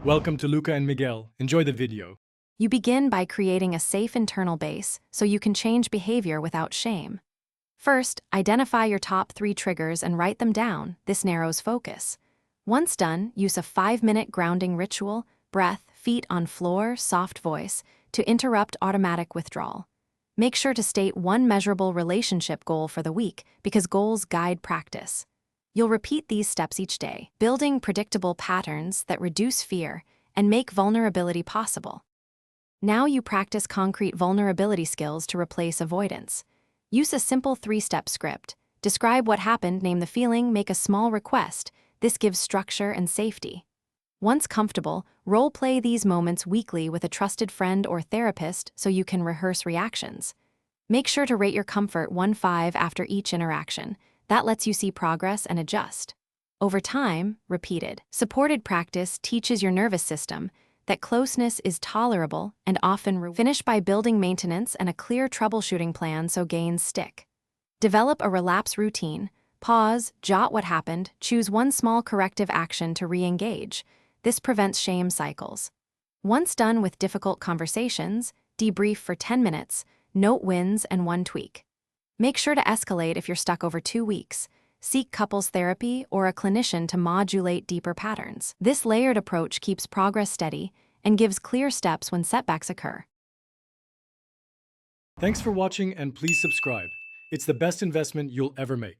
Welcome to Luca and Miguel. Enjoy the video. You begin by creating a safe internal base so you can change behavior without shame. First, identify your top 3 triggers and write them down. This narrows focus. Once done, use a 5-minute grounding ritual, breath, feet on floor, soft voice, to interrupt automatic withdrawal. Make sure to state one measurable relationship goal for the week because goals guide practice. You'll repeat these steps each day, building predictable patterns that reduce fear and make vulnerability possible. Now you practice concrete vulnerability skills to replace avoidance. Use a simple 3-step script. Describe what happened, name the feeling, make a small request. This gives structure and safety. Once comfortable, role-play these moments weekly with a trusted friend or therapist so you can rehearse reactions. Make sure to rate your comfort 1-5 after each interaction. That lets you see progress and adjust. Over time, repeated, supported practice teaches your nervous system that closeness is tolerable and often finish by building maintenance and a clear troubleshooting plan so gains stick. Develop a relapse routine. Pause, jot what happened, choose one small corrective action to re-engage. This prevents shame cycles. Once done with difficult conversations, debrief for 10 minutes, note wins and one tweak. Make sure to escalate if you're stuck over 2 weeks. Seek couples therapy or a clinician to modulate deeper patterns. This layered approach keeps progress steady and gives clear steps when setbacks occur. Thanks for watching and please subscribe. It's the best investment you'll ever make.